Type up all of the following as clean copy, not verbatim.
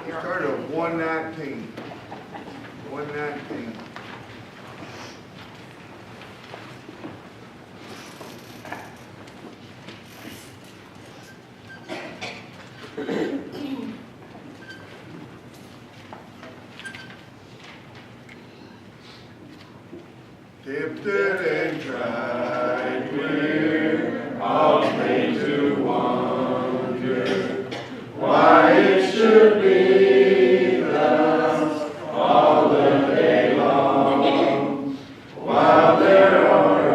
Start at 119. 119. Tempted and tried, we're all made to wonder why it should be thus all the day long, while there are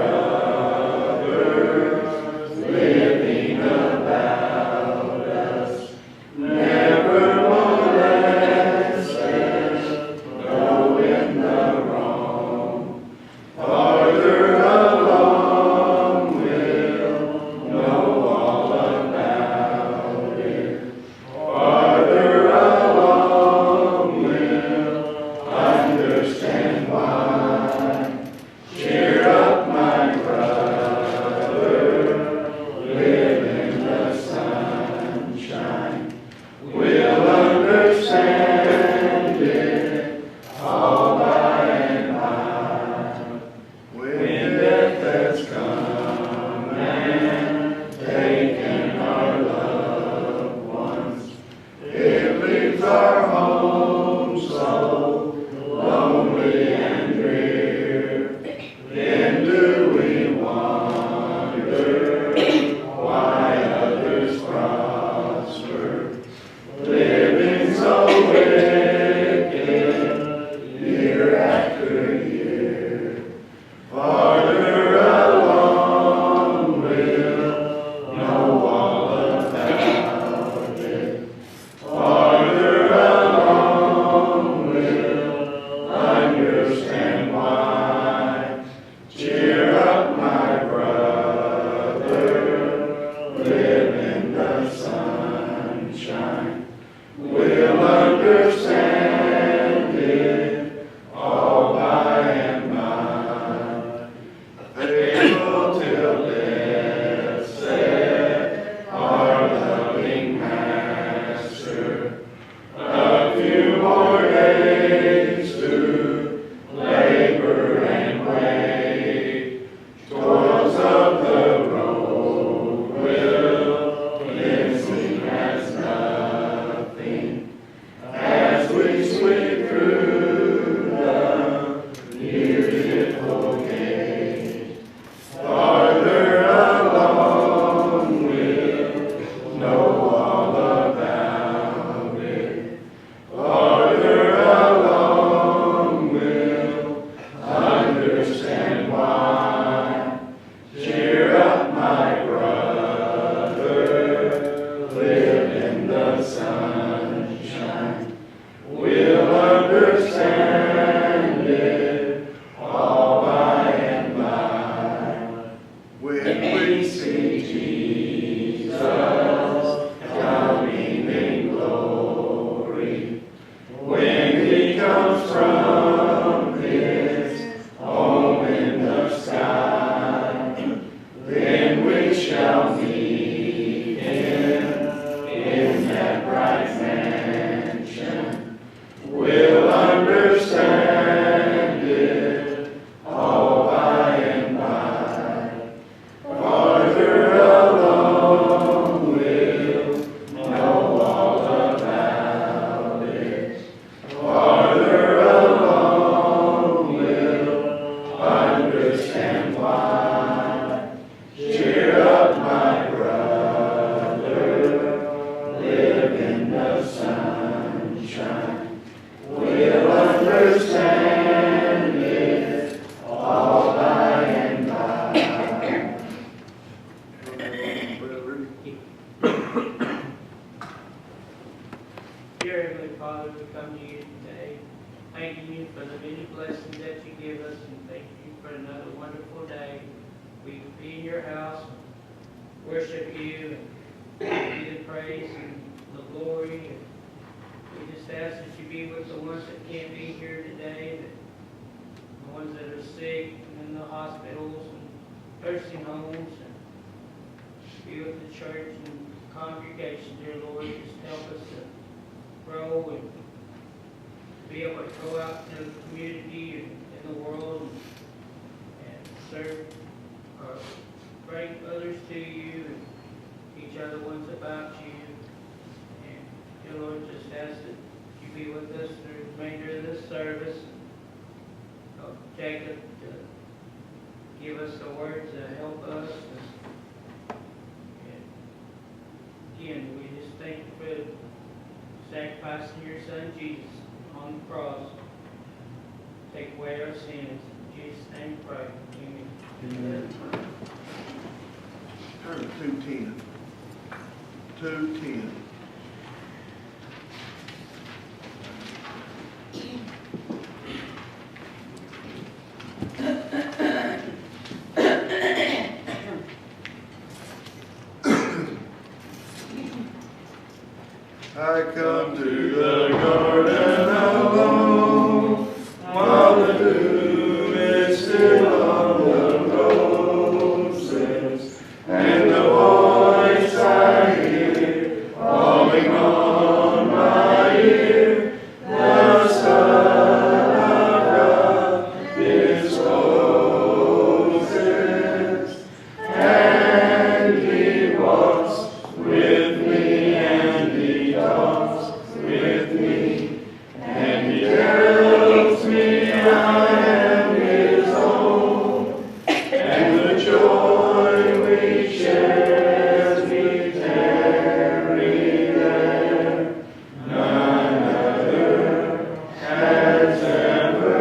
others living about us, never molested, though in the wrong. Farther along we'll know all about it. Farther along we'll understand why. Cheer up, my brother, live in the sunshine. We'll understand it all by and by. When death has come and taken our loved ones, it leaves our home so lonely and drear. Then do we wonder why others prosper, living so wicked year after year? Farther along we'll know all about it. Farther along we'll understand why. Cheer up, my brother, live in the sunshine. We'll understand it all by and by. Faithful till death said our loving Master, a few more days to labor and wait. Toils of the road will mincing as nothing as we sweep through the beautiful gate. Farther along we'll know all about it. Farther along we'll understand why. Cheer up, my brother, live in the sunshine. We'll understand it all by and by. When we see Jesus coming in glory, when he comes from his home in the sky, then we shall meet him in that bright mansion. We'll understand it all by and by. Farther along we'll know all about it. Farther along we'll understand why. Cheer up, my brother, live in the sunshine. We'll understand it all by and by. Dear Heavenly Father, we come to you today, thanking you for the many blessings that you give us, and thank you for another wonderful day. We can be in your house, worship you, and give you the praise and the glory. And we just ask that you be with the ones that can't be here today, the ones that are sick and in the hospitals and nursing homes, and be with the church and congregation, dear Lord. Just help us to grow and be able to go out into the community and in the world and serve or bring others to you and teach other ones about you. And dear Lord, just ask that you be with us through the remainder of this service. Help Jacob to give us the words to help us. And again, we just thank you for sacrificing your Son Jesus on the cross. Take away our sins. In Jesus' name we pray. Amen. Turn to 210. 210. I come to the garden alone, while the dew is still on the roses, and the voice I hear falling on my ear, the Son of God discloses, and He walks with me, and He talks with me, and He tells me I am His own, and the joy we share as we tarry there, none other has ever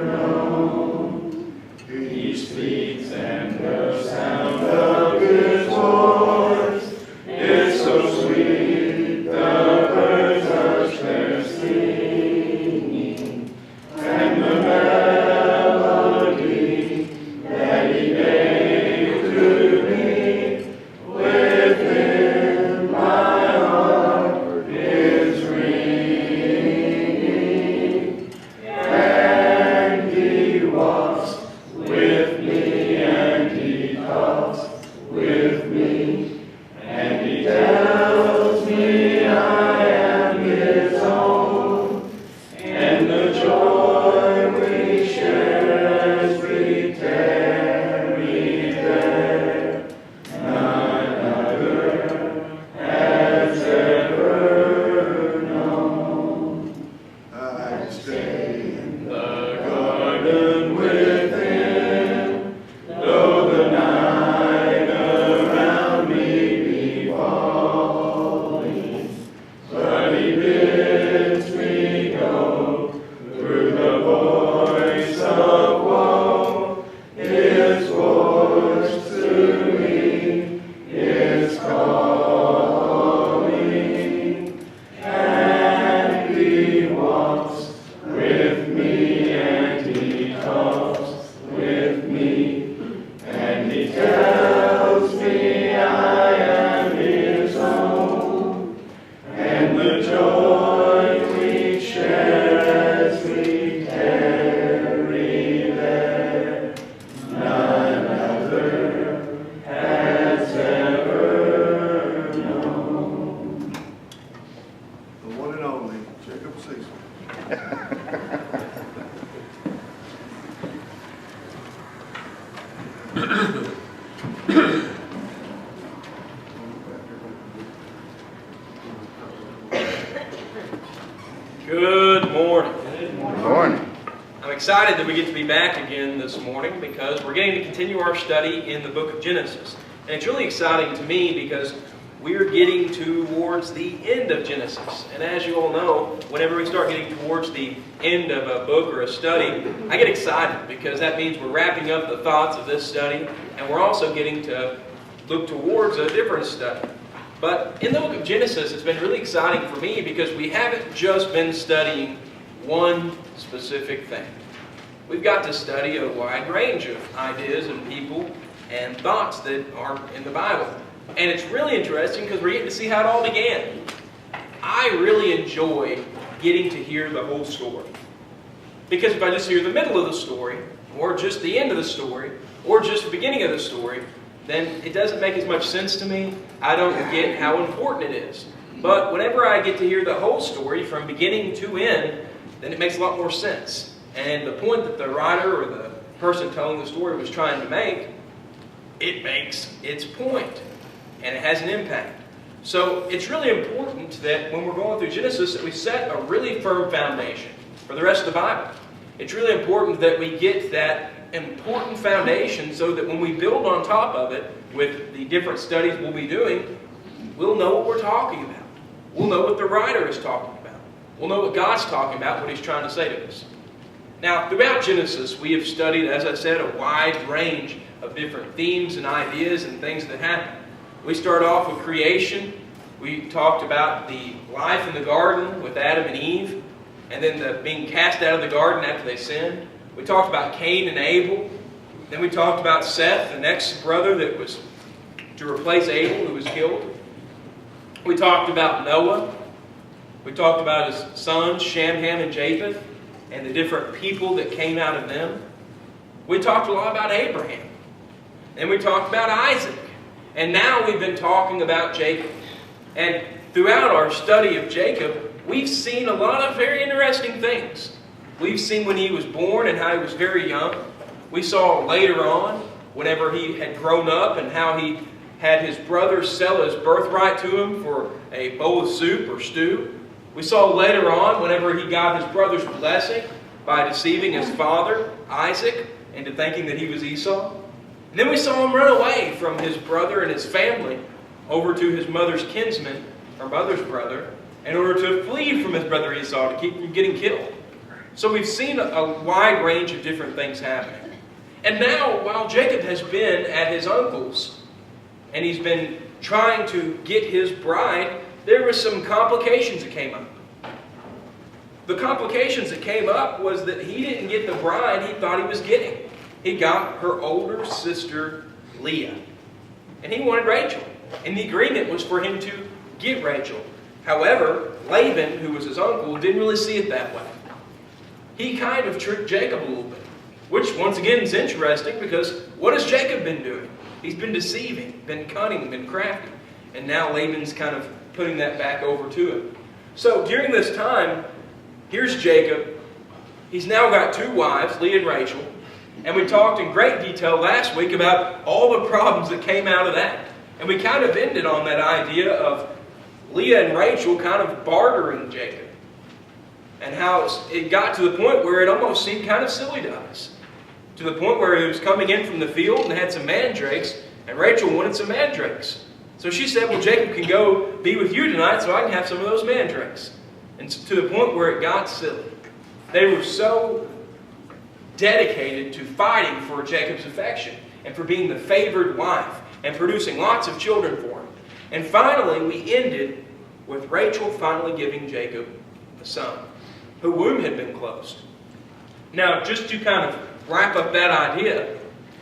known. He speaks, and the sound of His voice is so sweet, the birds hush their singing, and the melody that He gave to me, within my heart is ringing, and He walks with me, and He talks with me, and He tells me I am His own, and the joy we share as we tarry there, none other has ever known. I stay in the garden with Him, though the night around me be falling, but He bids me go through the voice of woe. His voice to me is calling, and He walks with me, and He talks with me, and He tells me I am His own, and the joy we share as we tarry there, none other has ever known. The one and only Jacob Cecil. Good morning. Good morning. I'm excited that we get to be back again this morning because we're getting to continue our study in the book of Genesis. And it's really exciting to me because we're getting towards the end of Genesis. And as you all know, whenever we start getting towards the end of a book or a study, I get excited because that means we're wrapping up the thoughts of this study, and we're also getting to look towards a different study. But in the book of Genesis, it's been really exciting for me because we haven't just been studying one specific thing. We've got to study a wide range of ideas and people and thoughts that are in the Bible. And it's really interesting because we're getting to see how it all began. I really enjoy getting to hear the whole story. Because if I just hear the middle of the story, or just the end of the story, or just the beginning of the story, then it doesn't make as much sense to me. I don't get how important it is. But whenever I get to hear the whole story from beginning to end, then it makes a lot more sense. And the point that the writer or the person telling the story was trying to make, it makes its point, and it has an impact. So it's really important that when we're going through Genesis that we set a really firm foundation for the rest of the Bible. It's really important that we get that important foundation so that when we build on top of it with the different studies we'll be doing, we'll know what we're talking about. We'll know what the writer is talking about. We'll know what God's talking about, what He's trying to say to us. Now, throughout Genesis, we have studied, as I said, a wide range of different themes and ideas and things that happen. We start off with creation. We talked about the life in the garden with Adam and Eve, and then the being cast out of the garden after they sinned. We talked about Cain and Abel. Then we talked about Seth, the next brother that was to replace Abel, who was killed. We talked about Noah. We talked about his sons, Shem, Ham, and Japheth, and the different people that came out of them. We talked a lot about Abraham. And we talked about Isaac. And now we've been talking about Jacob. And throughout our study of Jacob, we've seen a lot of very interesting things. We've seen when he was born and how he was very young. We saw later on, whenever he had grown up, and how he had his brother sell his birthright to him for a bowl of soup or stew. We saw later on, whenever he got his brother's blessing by deceiving his father, Isaac, into thinking that he was Esau. And then we saw him run away from his brother and his family over to his mother's kinsman, her mother's brother, in order to flee from his brother Esau to keep from getting killed. So we've seen a wide range of different things happening. And now, while Jacob has been at his uncle's, and he's been trying to get his bride, there were some complications that came up. The complications that came up was that he didn't get the bride he thought he was getting. He got her older sister, Leah. And he wanted Rachel. And the agreement was for him to get Rachel. However, Laban, who was his uncle, didn't really see it that way. He kind of tricked Jacob a little bit. Which, once again, is interesting because what has Jacob been doing? He's been deceiving, been cunning, been crafty. And now Laban's kind of putting that back over to him. So during this time, here's Jacob. He's now got two wives, Leah and Rachel. And we talked in great detail last week about all the problems that came out of that. And we kind of ended on that idea of Leah and Rachel kind of bartering Jacob. And how it got to the point where it almost seemed kind of silly to us. To the point where he was coming in from the field and had some mandrakes, and Rachel wanted some mandrakes. So she said, well, Jacob can go be with you tonight so I can have some of those mandrakes. And to the point where it got silly. They were so dedicated to fighting for Jacob's affection and for being the favored wife and producing lots of children for him. And finally, we ended with Rachel finally giving Jacob a son, whose womb had been closed. Now, just to kind of wrap up that idea,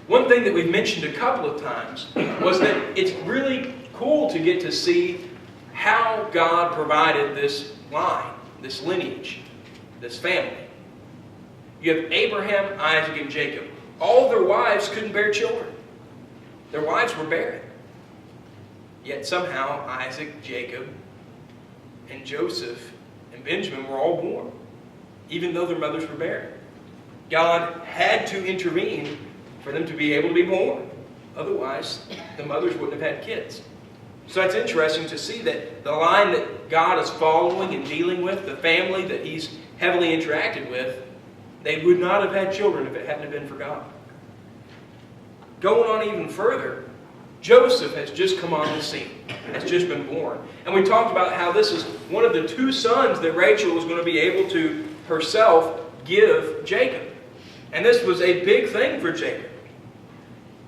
one thing that we've mentioned a couple of times was that it's really cool to get to see how God provided this line, this lineage, this family. You have Abraham, Isaac, and Jacob. All their wives couldn't bear children. Their wives were barren. Yet somehow Isaac, Jacob, and Joseph, and Benjamin were all born, even though their mothers were barren. God had to intervene for them to be able to be born. Otherwise, the mothers wouldn't have had kids. So it's interesting to see that the line that God is following and dealing with, the family that He's heavily interacted with, they would not have had children if it hadn't been for God. Going on even further, Joseph has just come on the scene, has just been born. And we talked about how this is one of the two sons that Rachel was going to be able to herself give Jacob. And this was a big thing for Jacob.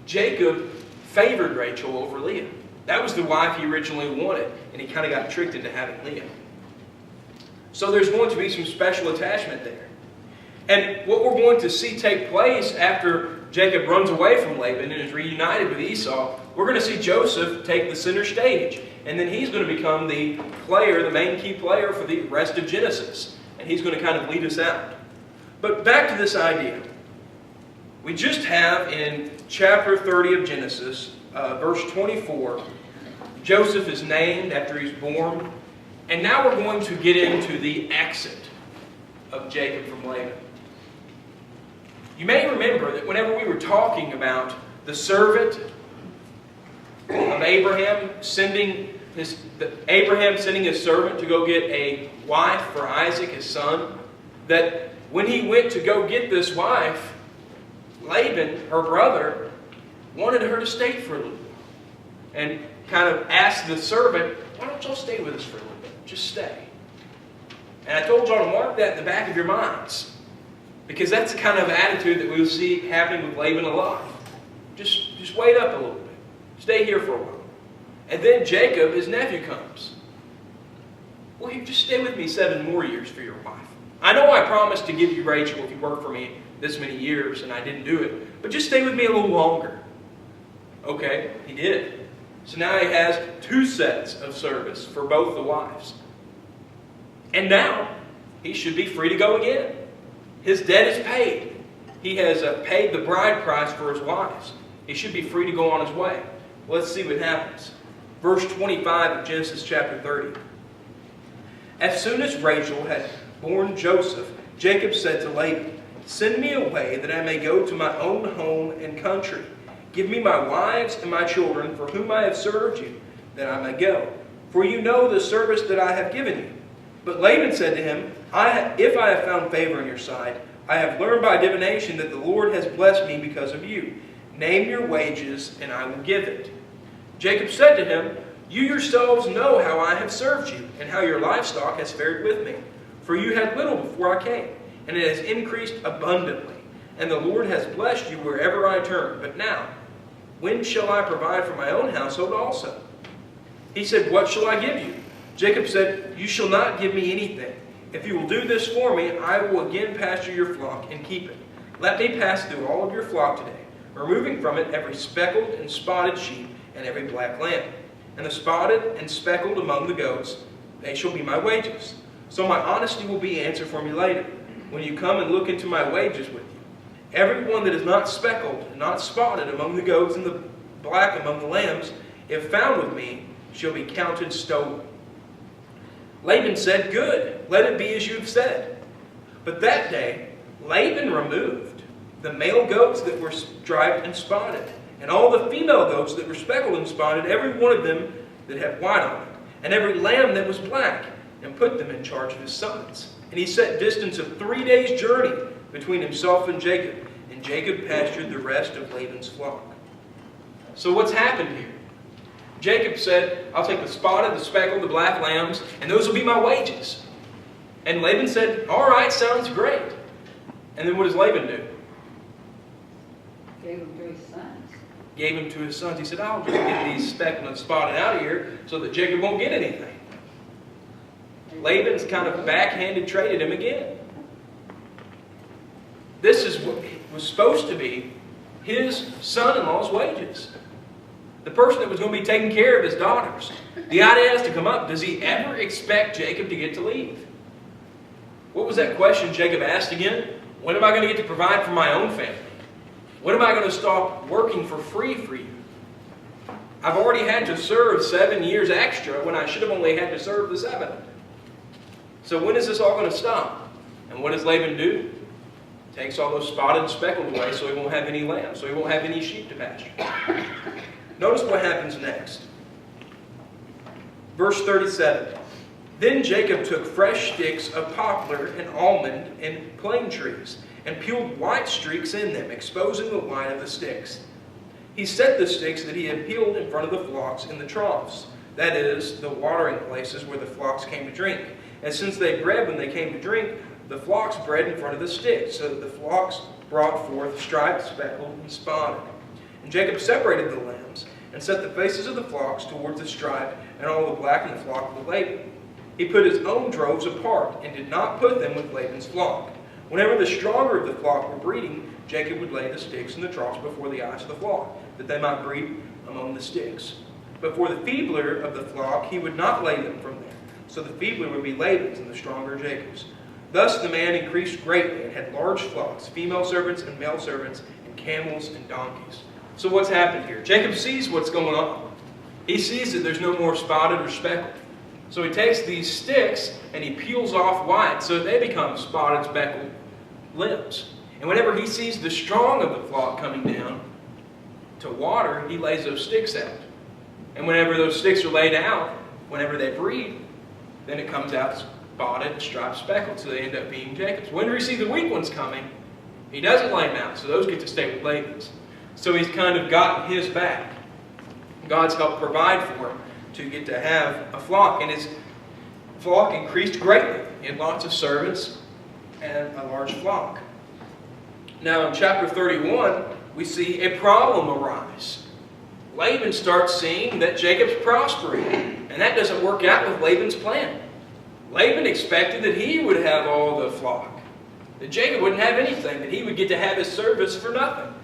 Jacob favored Rachel over Leah. That was the wife he originally wanted, and he kind of got tricked into having Leah. So there's going to be some special attachment there. And what we're going to see take place after Jacob runs away from Laban and is reunited with Esau, we're going to see Joseph take the center stage. And then he's going to become the player, the main key player for the rest of Genesis. And he's going to kind of lead us out. But back to this idea. We just have in chapter 30 of Genesis, verse 24, Joseph is named after he's born. And now we're going to get into the exit of Jacob from Laban. You may remember that whenever we were talking about the servant of Abraham sending his servant to go get a wife for Isaac, his son, that when he went to go get this wife, Laban, her brother, wanted her to stay for a little while. And kind of asked the servant, why don't y'all stay with us for a little bit? Just stay. And I told y'all to mark that in the back of your minds. Because that's the kind of attitude that we'll see happening with Laban a lot. Just wait up a little bit. Stay here for a while. And then Jacob, his nephew, comes. Well, you just stay with me 7 more years for your wife. I know I promised to give you Rachel if you work for me this many years, and I didn't do it. But just stay with me a little longer. Okay, he did. So now he has 2 sets of service for both the wives. And now he should be free to go again. His debt is paid. He has paid the bride price for his wives. He should be free to go on his way. Well, let's see what happens. Verse 25 of Genesis chapter 30. As soon as Rachel had borne Joseph, Jacob said to Laban, send me away that I may go to my own home and country. Give me my wives and my children for whom I have served you, that I may go. For you know the service that I have given you. But Laban said to him, if I have found favor in your sight, I have learned by divination that the Lord has blessed me because of you. Name your wages, and I will give it. Jacob said to him, you yourselves know how I have served you, and how your livestock has fared with me. For you had little before I came, and it has increased abundantly. And the Lord has blessed you wherever I turn. But now, when shall I provide for my own household also? He said, what shall I give you? Jacob said, you shall not give me anything. If you will do this for me, I will again pasture your flock and keep it. Let me pass through all of your flock today, removing from it every speckled and spotted sheep and every black lamb. And the spotted and speckled among the goats, they shall be my wages. So my honesty will be answered for me later, when you come and look into my wages with you. Every one that is not speckled and not spotted among the goats and the black among the lambs, if found with me, shall be counted stolen. Laban said, good, let it be as you have said. But that day, Laban removed the male goats that were striped and spotted, and all the female goats that were speckled and spotted, every one of them that had white on it, and every lamb that was black, and put them in charge of his sons. And he set distance of 3 days' journey between himself and Jacob pastured the rest of Laban's flock. So what's happened here? Jacob said, I'll take the spotted, the speckled, the black lambs, and those will be my wages. And Laban said, all right, sounds great. And then what does Laban do? Gave them to his sons. Gave them to his sons. He said, I'll just get these speckled and spotted out of here so that Jacob won't get anything. Laban's kind of backhanded traded him again. This is what was supposed to be his son-in-law's wages. The person that was going to be taking care of his daughters. The idea has to come up, does he ever expect Jacob to get to leave? What was that question Jacob asked again? When am I going to get to provide for my own family? When am I going to stop working for free for you? I've already had to serve 7 years extra when I should have only had to serve the 7. So when is this all going to stop? And what does Laban do? Takes all those spotted and speckled away so he won't have any lambs, so he won't have any sheep to pasture. Notice what happens next. Verse 37. Then Jacob took fresh sticks of poplar and almond and plane trees, and peeled white streaks in them, exposing the white of the sticks. He set the sticks that he had peeled in front of the flocks in the troughs, that is, the watering places where the flocks came to drink. And since they bred when they came to drink, the flocks bred in front of the sticks, so that the flocks brought forth striped, speckled, and spotted. And Jacob separated the lambs, and set the faces of the flocks towards the stripe, and all the black in the flock with Laban. He put his own droves apart, and did not put them with Laban's flock. Whenever the stronger of the flock were breeding, Jacob would lay the sticks in the troughs before the eyes of the flock, that they might breed among the sticks. But for the feebler of the flock, he would not lay them from there. So the feebler would be Laban's, and the stronger Jacob's. Thus the man increased greatly, and had large flocks, female servants and male servants, and camels and donkeys. So what's happened here? Jacob sees what's going on. He sees that there's no more spotted or speckled. So he takes these sticks and he peels off white so they become spotted, speckled limbs. And whenever he sees the strong of the flock coming down to water, he lays those sticks out. And whenever those sticks are laid out, whenever they breed, then it comes out spotted, striped, speckled, so they end up being Jacob's. Whenever he sees the weak ones coming, he doesn't lay them out, so those get to stay with Laban's. So he's kind of gotten his back. God's helped provide for him to get to have a flock, and his flock increased greatly. He had lots of servants and a large flock. Now in chapter 31, we see a problem arise. Laban starts seeing that Jacob's prospering, and that doesn't work out with Laban's plan. Laban expected that he would have all the flock, that Jacob wouldn't have anything, that he would get to have his servants for nothing.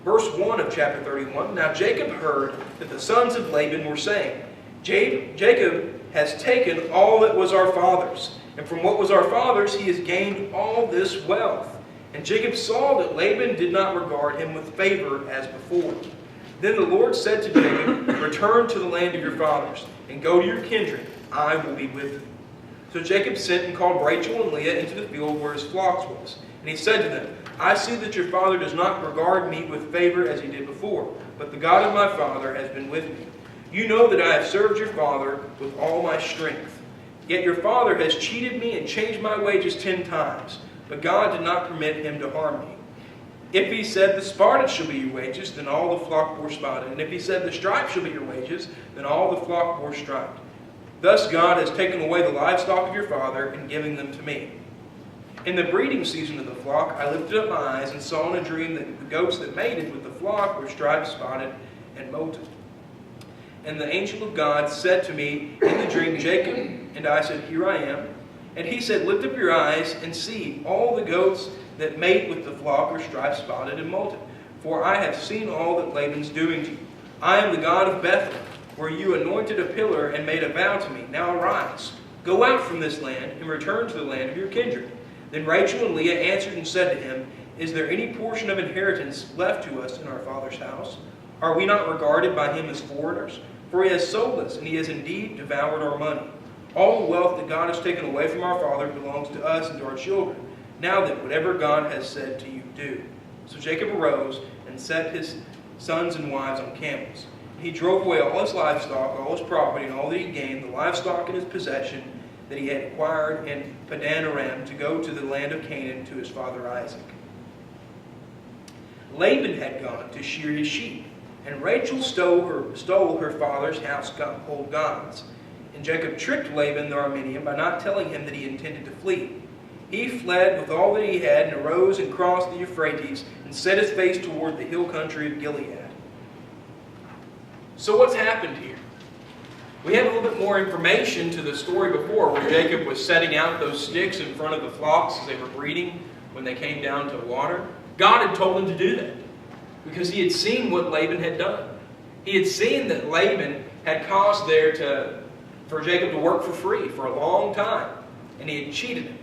Verse 1 of chapter 31, Now Jacob heard that the sons of Laban were saying, Jacob has taken all that was our father's, and from what was our father's he has gained all this wealth. And Jacob saw that Laban did not regard him with favor as before. Then the Lord said to Jacob, Return to the land of your fathers, and go to your kindred. I will be with you. So Jacob sent and called Rachel and Leah into the field where his flocks was. And he said to them, I see that your father does not regard me with favor as he did before, but the God of my father has been with me. You know that I have served your father with all my strength. Yet your father has cheated me and changed my wages 10 times. But God did not permit him to harm me. If he said, the spotted shall be your wages, then all the flock bore spotted. And if he said, the striped shall be your wages, then all the flock bore striped. Thus God has taken away the livestock of your father and given them to me. In the breeding season of the flock, I lifted up my eyes and saw in a dream that the goats that mated with the flock were striped, spotted, and molted. And the angel of God said to me in the dream, Jacob, and I said, Here I am. And he said, Lift up your eyes and see, all the goats that mate with the flock are striped, spotted, and molted. For I have seen all that Laban's doing to you. I am the God of Bethel, where you anointed a pillar and made a vow to me. Now arise, go out from this land, and return to the land of your kindred. Then Rachel and Leah answered and said to him, Is there any portion of inheritance left to us in our father's house? Are we not regarded by him as foreigners? For he has sold us, and he has indeed devoured our money. All the wealth that God has taken away from our father belongs to us and to our children. Now then, whatever God has said to you, do. So Jacob arose and set his sons and wives on camels. He drove away all his livestock, all his property, and all that he gained, the livestock in his possession that he had acquired in Padan Aram, to go to the land of Canaan to his father Isaac. Laban had gone to shear his sheep, and Rachel stole her father's household gods. And Jacob tricked Laban the Aramean by not telling him that he intended to flee. He fled with all that he had and arose and crossed the Euphrates and set his face toward the hill country of Gilead. So what's happened here? We have a little bit more information to the story before, where Jacob was setting out those sticks in front of the flocks as they were breeding when they came down to water. God had told him to do that because he had seen what Laban had done. He had seen that Laban had caused for Jacob to work for free for a long time, and he had cheated him.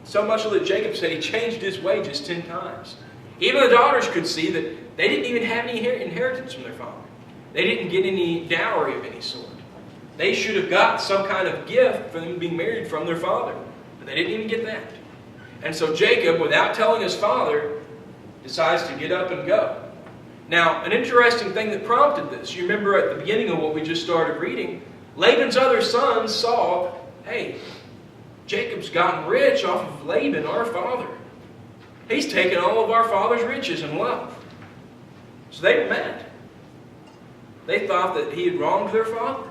So much so that Jacob said he changed his wages 10 times. Even the daughters could see that they didn't even have any inheritance from their father. They didn't get any dowry of any sort. They should have got some kind of gift for them being married from their father, but they didn't even get that. And so Jacob, without telling his father, decides to get up and go. Now, an interesting thing that prompted this, you remember at the beginning of what we just started reading, Laban's other sons saw, hey, Jacob's gotten rich off of Laban, our father. He's taken all of our father's riches and wealth. So they were mad. They thought that he had wronged their father.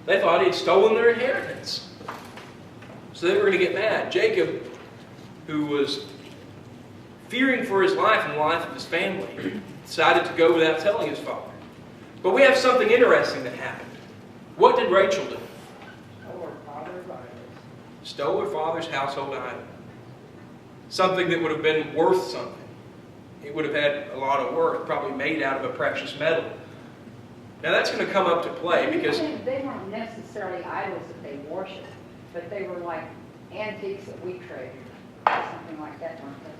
They thought he had stolen their inheritance. So they were going to get mad. Jacob, who was fearing for his life and the life of his family, decided to go without telling his father. But we have something interesting that happened. What did Rachel do? Stole her father's household item. Something that would have been worth something. It would have had a lot of worth, probably made out of a precious metal. Now that's going to come up to play because they weren't necessarily idols that they worshiped, but they were like antiques that we treasured, something like that, weren't they?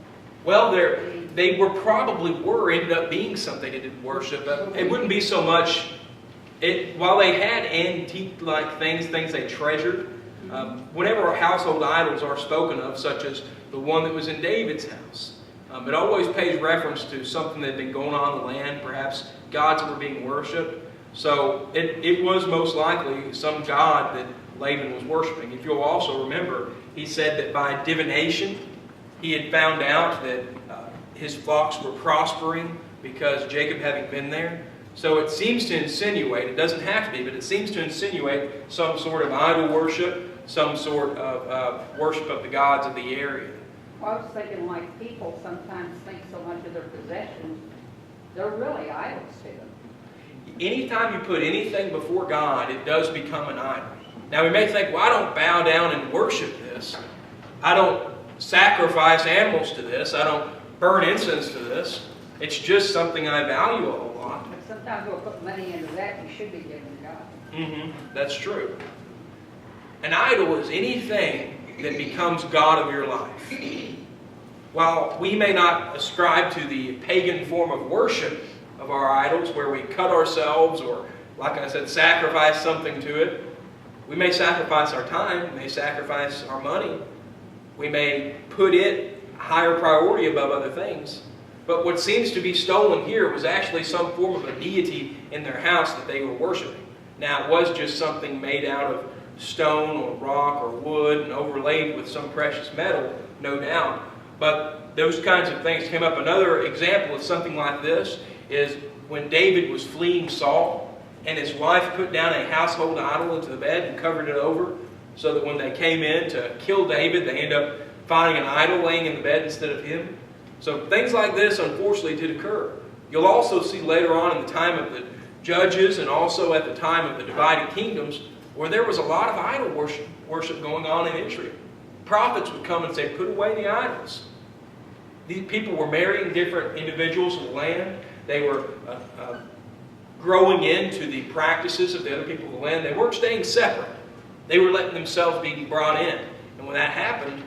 Well, they ended up being something they didn't worship. But it wouldn't be so much. While they had antique-like things they treasured, whenever household idols are spoken of, such as the one that was in David's house, it always pays reference to something that had been going on in the land, perhaps gods that were being worshipped. So it was most likely some god that Laban was worshiping. If you'll also remember, he said that by divination, he had found out that his flocks were prospering because Jacob having been there. So it seems to insinuate, it doesn't have to be, but it seems to insinuate some sort of idol worship, some sort of worship of the gods of the area. Well, I was thinking like people sometimes think so much of their possessions, they're really idols to them. Anytime you put anything before God, it does become an idol. Now we may think, well, I don't bow down and worship this. I don't sacrifice animals to this. I don't burn incense to this. It's just something I value a whole lot. But sometimes we'll put money into that you should be giving to God. That's true. An idol is anything that becomes God of your life. While we may not ascribe to the pagan form of worship of our idols, where we cut ourselves or, like I said, sacrifice something to it, we may sacrifice our time, we may sacrifice our money, we may put it higher priority above other things. But what seems to be stolen here was actually some form of a deity in their house that they were worshiping. Now, it was just something made out of stone or rock or wood and overlaid with some precious metal, no doubt. But those kinds of things came up. Another example of something like this is when David was fleeing Saul and his wife put down a household idol into the bed and covered it over so that when they came in to kill David, they end up finding an idol laying in the bed instead of him. So things like this, unfortunately, did occur. You'll also see later on in the time of the judges and also at the time of the divided kingdoms where there was a lot of idol worship going on in Israel. Prophets would come and say, put away the idols. These people were marrying different individuals of the land. They were growing into the practices of the other people of the land. They weren't staying separate. They were letting themselves be brought in. And when that happened,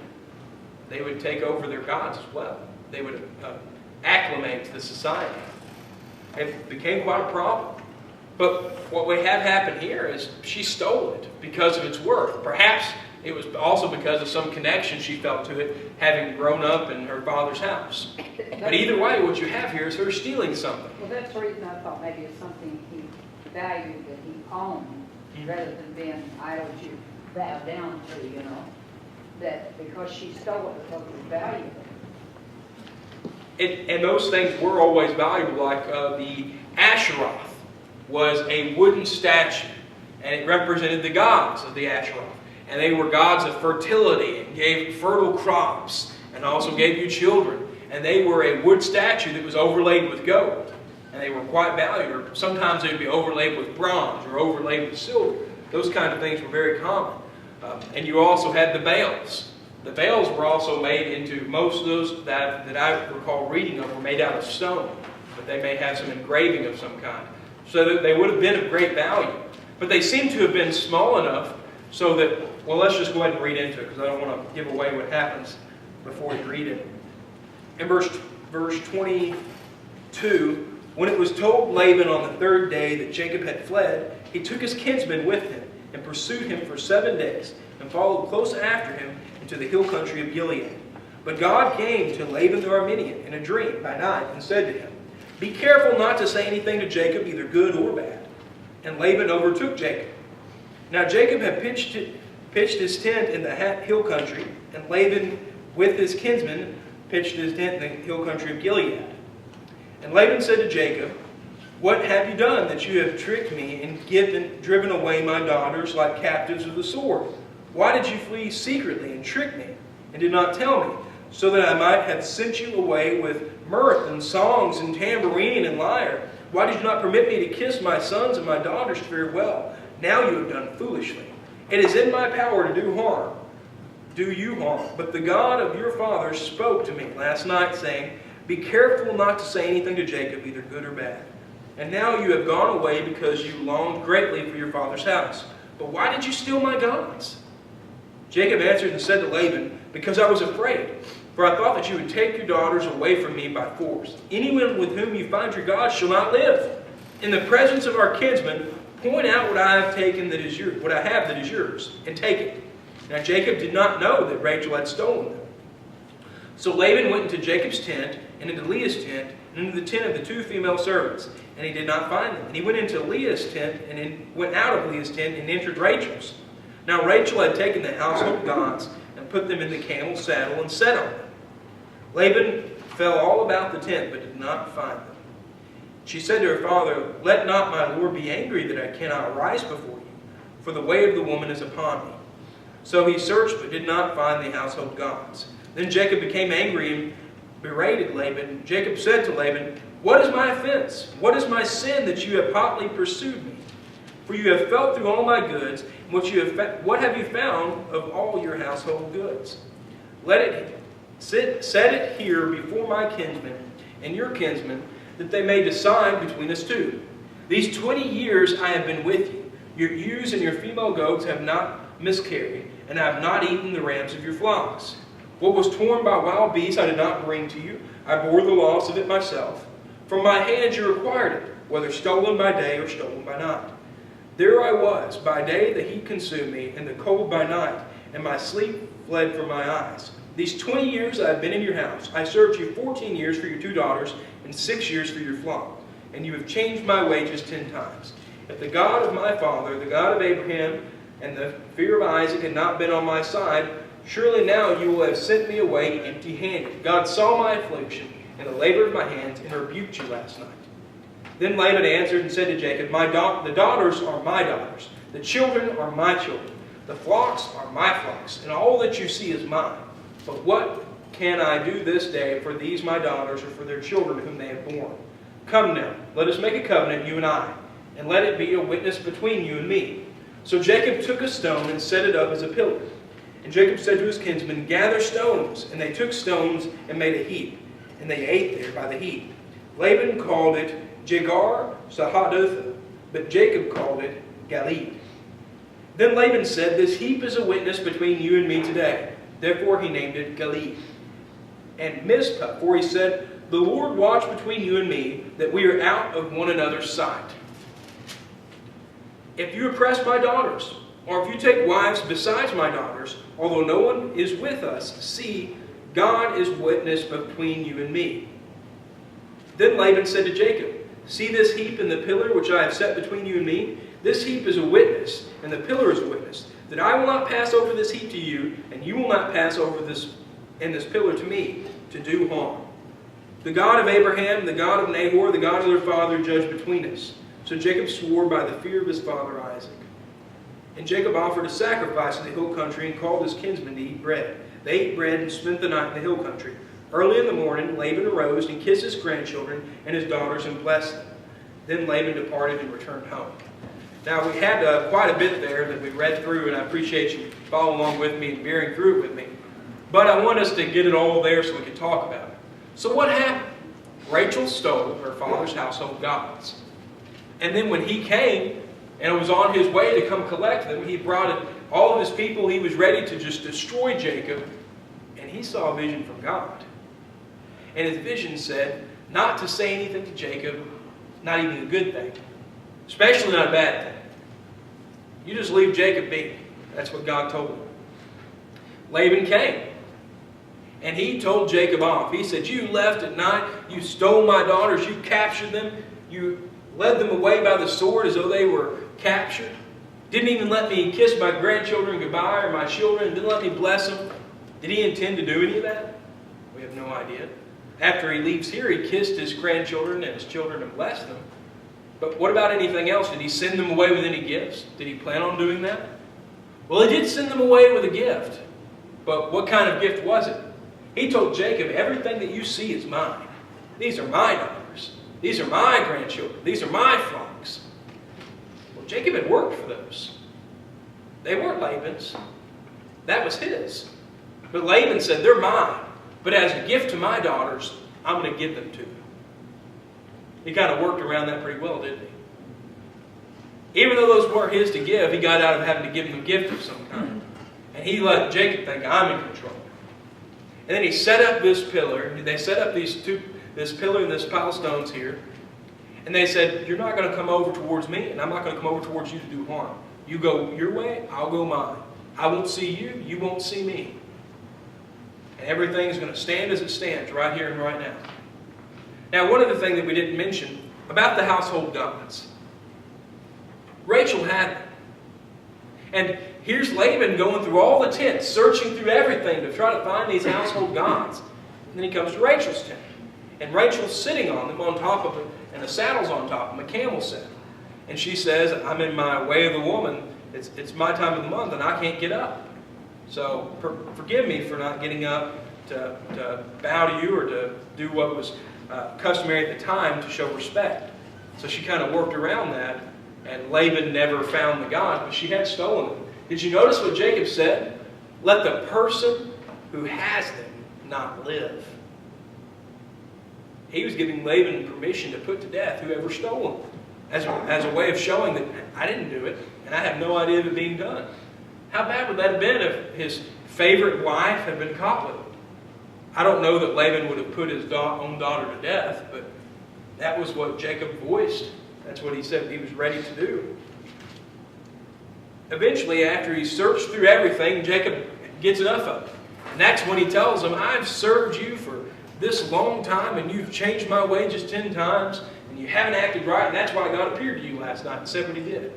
they would take over their gods as well. They would acclimate to the society. It became quite a problem. But what we have happen here is she stole it because of its worth. Perhaps it was also because of some connection she felt to it, having grown up in her father's house. But either way, what you have here is her stealing something. Well, that's the reason I thought maybe it's something he valued, that he owned, rather than being idols you bow down to, you know. That because she stole it because it was valuable. And those things were always valuable, like the Asheroth was a wooden statue, and it represented the gods of the Asheroth. And they were gods of fertility and gave fertile crops and also gave you children. And they were a wood statue that was overlaid with gold. And they were quite valuable. Or sometimes they would be overlaid with bronze or overlaid with silver. Those kind of things were very common. And you also had the Baals. The Baals were also made into, most of those that I recall reading of were made out of stone. But they may have some engraving of some kind. So that they would have been of great value. But they seem to have been small enough so that, well, let's just go ahead and read into it because I don't want to give away what happens before you read it. In verse 22, when it was told Laban on the third day that Jacob had fled, he took his kinsmen with him and pursued him for 7 days and followed close after him into the hill country of Gilead. But God came to Laban the Aramean in a dream by night and said to him, "Be careful not to say anything to Jacob, either good or bad." And Laban overtook Jacob. Now Jacob had pitched his tent in the hill country, and Laban with his kinsmen pitched his tent in the hill country of Gilead. And Laban said to Jacob, "What have you done that you have tricked me and driven away my daughters like captives of the sword? Why did you flee secretly and trick me and did not tell me, so that I might have sent you away with mirth and songs and tambourine and lyre? Why did you not permit me to kiss my sons and my daughters farewell? Now you have done foolishly. It is in my power to do you harm. But the God of your fathers spoke to me last night, saying, 'Be careful not to say anything to Jacob, either good or bad.' And now you have gone away because you longed greatly for your father's house. But why did you steal my gods?" Jacob answered and said to Laban, "Because I was afraid, For I thought that you would take your daughters away from me by force. Anyone with whom you find your God shall not live. In the presence of our kinsmen, point out what I have taken that is yours, what I have that is yours, and take it. Now Jacob did not know that Rachel had stolen them. So Laban went into Jacob's tent, and into Leah's tent, and into the tent of the 2 female servants, and he did not find them. And he went into Leah's tent, and went out of Leah's tent, and entered Rachel's. Now Rachel had taken the household gods, and put them in the camel's saddle, and sat on them. Laban fell all about the tent, but did not find them. She said to her father, Let not my lord be angry that I cannot rise before you, for the way of the woman is upon me. So he searched, but did not find the household gods. Then Jacob became angry and berated Laban. Jacob said to Laban, What is my offense? What is my sin that you have hotly pursued me? For you have felt through all my goods, and what have you found of all your household goods? Set it here before my kinsmen and your kinsmen, that they may decide between us two. These 20 years I have been with you. Your ewes and your female goats have not miscarried, and I have not eaten the rams of your flocks. What was torn by wild beasts I did not bring to you. I bore the loss of it myself. From my hands you required it, whether stolen by day or stolen by night. There I was. By day the heat consumed me, and the cold by night, and my sleep fled from my eyes. These 20 years I have been in your house. I served you 14 years for your 2 daughters, and 6 years for your flock. And you have changed my wages 10 times. If the God of my father, the God of Abraham, and the fear of Isaac had not been on my side, surely now you will have sent me away empty-handed. God saw my affliction and the labor of my hands, and rebuked you last night. Then Laban answered and said to Jacob, The daughters are my daughters, the children are my children, the flocks are my flocks, and all that you see is mine. But what can I do this day for these my daughters, or for their children whom they have borne? Come now, let us make a covenant, you and I, and let it be a witness between you and me. So Jacob took a stone and set it up as a pillar. And Jacob said to his kinsmen, Gather stones. And they took stones and made a heap, and they ate there by the heap. Laban called it Jegar Sahadutha, but Jacob called it Galeed. Then Laban said, This heap is a witness between you and me today. Therefore he named it Galeed. And Mizpah, for he said, The Lord watch between you and me, that we are out of one another's sight. If you oppress my daughters, or if you take wives besides my daughters, although no one is with us, see, God is witness between you and me. Then Laban said to Jacob, See this heap and the pillar which I have set between you and me? This heap is a witness, and the pillar is a witness, that I will not pass over this heap to you, and you will not pass over this pillar to me, to do harm. The God of Abraham, the God of Nahor, the God of their father, judge between us. So Jacob swore by the fear of his father Isaac. And Jacob offered a sacrifice in the hill country, and called his kinsmen to eat bread. They ate bread and spent the night in the hill country. Early in the morning, Laban arose and kissed his grandchildren and his daughters and blessed them. Then Laban departed and returned home. Now, we had quite a bit there that we read through, and I appreciate you following along with me and bearing through it with me. But I want us to get it all there so we can talk about it. So what happened? Rachel stole her father's household gods. And then when he came and was on his way to come collect them, he brought all of his people. He was ready to just destroy Jacob. And he saw a vision from God. And his vision said not to say anything to Jacob, not even a good thing. Especially not a bad thing. You just leave Jacob be. That's what God told him. Laban came. And he told Jacob off. He said, You left at night. You stole my daughters. You captured them. You led them away by the sword as though they were captured. Didn't even let me kiss my grandchildren goodbye or my children. Didn't let me bless them. Did he intend to do any of that? We have no idea. After he leaves here, he kissed his grandchildren and his children and blessed them. But what about anything else? Did he send them away with any gifts? Did he plan on doing that? Well, he did send them away with a gift. But what kind of gift was it? He told Jacob, everything that you see is mine. These are my daughters. These are my grandchildren. These are my flocks. Well, Jacob had worked for those. They weren't Laban's. That was his. But Laban said, they're mine. But as a gift to my daughters, I'm going to give them to you. He kind of worked around that pretty well, didn't he? Even though those weren't his to give, he got out of having to give them a gift of some kind. And he let Jacob think, I'm in control. And then he set up this pillar. They set up this pillar and this pile of stones here. And they said, you're not going to come over towards me, and I'm not going to come over towards you to do harm. You go your way, I'll go mine. I won't see you, you won't see me. And everything's going to stand as it stands right here and right now. Now, one other thing that we didn't mention about the household gods. Rachel had them. And here's Laban going through all the tents, searching through everything to try to find these household gods. And then he comes to Rachel's tent. And Rachel's sitting on them, on top of it, and the saddle's on top of them, a camel saddle. And she says, I'm in my way of the woman. It's my time of the month, and I can't get up. So forgive me for not getting up to bow to you or to do what was customary at the time to show respect. So she kind of worked around that, and Laban never found the gods, but she had stolen them. Did you notice what Jacob said? Let the person who has them not live. He was giving Laban permission to put to death whoever stole them, as a way of showing that I didn't do it, and I have no idea of it being done. How bad would that have been if his favorite wife had been caught with it? I don't know that Laban would have put his own daughter to death, but that was what Jacob voiced. That's what he said he was ready to do. Eventually, after he searched through everything, Jacob gets enough of it. And that's when he tells him, I've served you for this long time, and you've changed my wages 10 times, and you haven't acted right, and that's why God appeared to you last night and said what he did.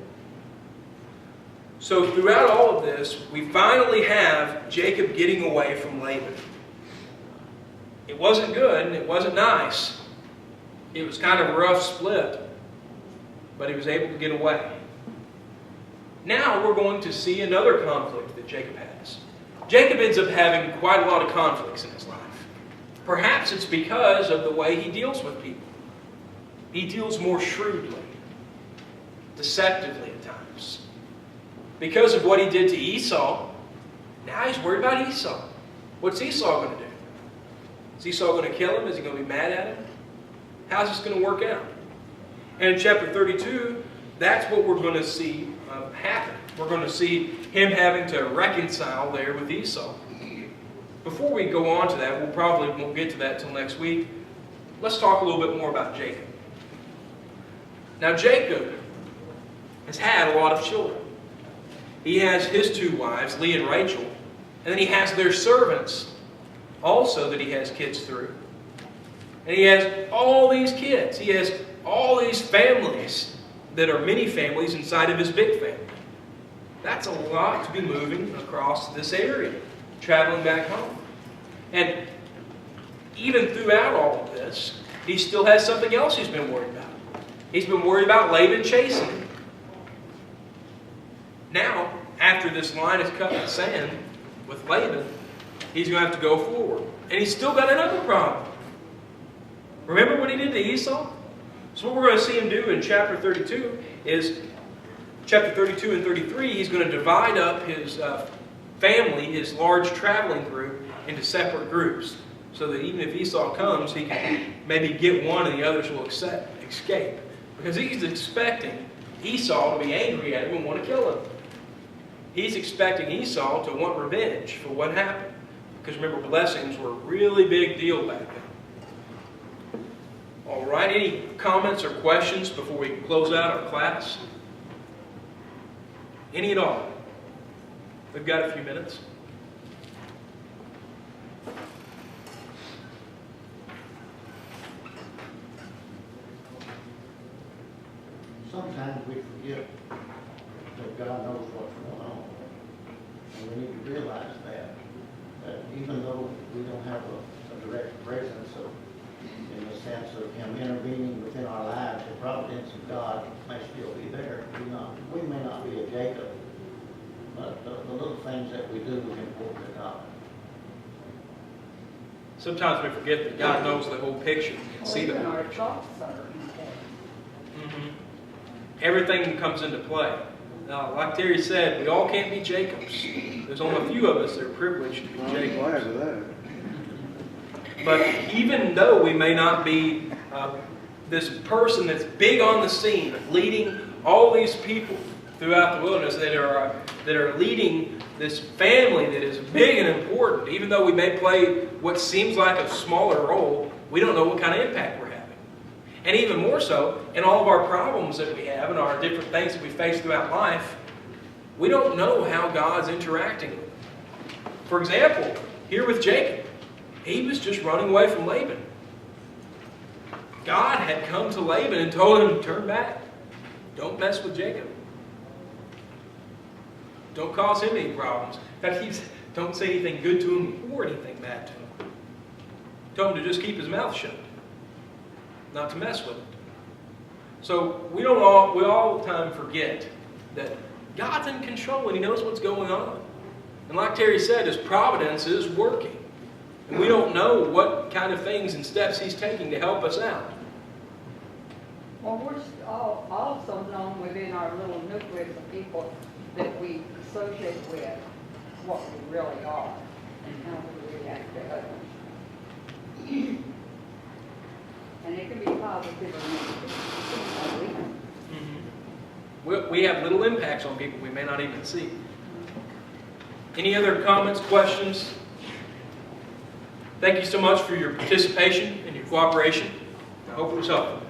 So throughout all of this, we finally have Jacob getting away from Laban. It wasn't good, and it wasn't nice. It was kind of a rough split, but he was able to get away. Now we're going to see another conflict that Jacob has. Jacob ends up having quite a lot of conflicts in his life. Perhaps it's because of the way he deals with people. He deals more shrewdly, deceptively at times. Because of what he did to Esau, now he's worried about Esau. What's Esau going to do? Is Esau going to kill him? Is he going to be mad at him? How's this going to work out? And in chapter 32, that's what we're going to see happen. We're going to see him having to reconcile there with Esau. Before we go on to that, we probably won't get to that until next week. Let's talk a little bit more about Jacob. Now, Jacob has had a lot of children. He has his 2 wives, Leah and Rachel, and then he has their servants also that he has kids through. And he has all these kids. He has all these families that are mini families inside of his big family. That's a lot to be moving across this area, traveling back home. And even throughout all of this, he still has something else he's been worried about. He's been worried about Laban chasing him. Now, after this line is cut in sand with Laban, he's going to have to go forward. And he's still got another problem. Remember what he did to Esau? So what we're going to see him do in chapter 32 is, chapter 32 and 33, he's going to divide up his family, his large traveling group, into separate groups. So that even if Esau comes, he can maybe get one and the others will escape. Because he's expecting Esau to be angry at him and want to kill him. He's expecting Esau to want revenge for what happened. Because remember, blessings were a really big deal back then. All right, any comments or questions before we close out our class? Any at all? We've got a few minutes. Sometimes we forget that God knows what's going on. And we need to realize that even though we don't have a direct presence of, in the sense of Him intervening within our lives, the providence of God may still be there. We may not be a Jacob, but the little things that we do is important to God. Sometimes we forget that God knows the whole picture. He can see the whole Our picture. thoughts are important. Everything comes into play. Now, like Terry said, we all can't be Jacobs. There's only a few of us that are privileged to be Jacobs. I'm glad of that. But even though we may not be this person that's big on the scene, leading all these people throughout the wilderness that are leading this family that is big and important. Even though we may play what seems like a smaller role, we don't know what kind of impact we're having. And even more so, in all of our problems that we have and our different things that we face throughout life, we don't know how God's interacting with them. For example, here with Jacob, he was just running away from Laban. God had come to Laban and told him to turn back. Don't mess with Jacob. Don't cause him any problems. In fact, don't say anything good to him or anything bad to him. Told him to just keep his mouth shut, not to mess with it. So we all the time forget that God's in control and He knows what's going on. And like Terry said, His providence is working. And we don't know what kind of things and steps He's taking to help us out. Well, we're also known within our little nucleus of people that we associate with what we really are and how we react to others. And it can be positive or negative. We have little impacts on people we may not even see. Any other comments, questions? Thank you so much for your participation and your cooperation. I hope it was helpful.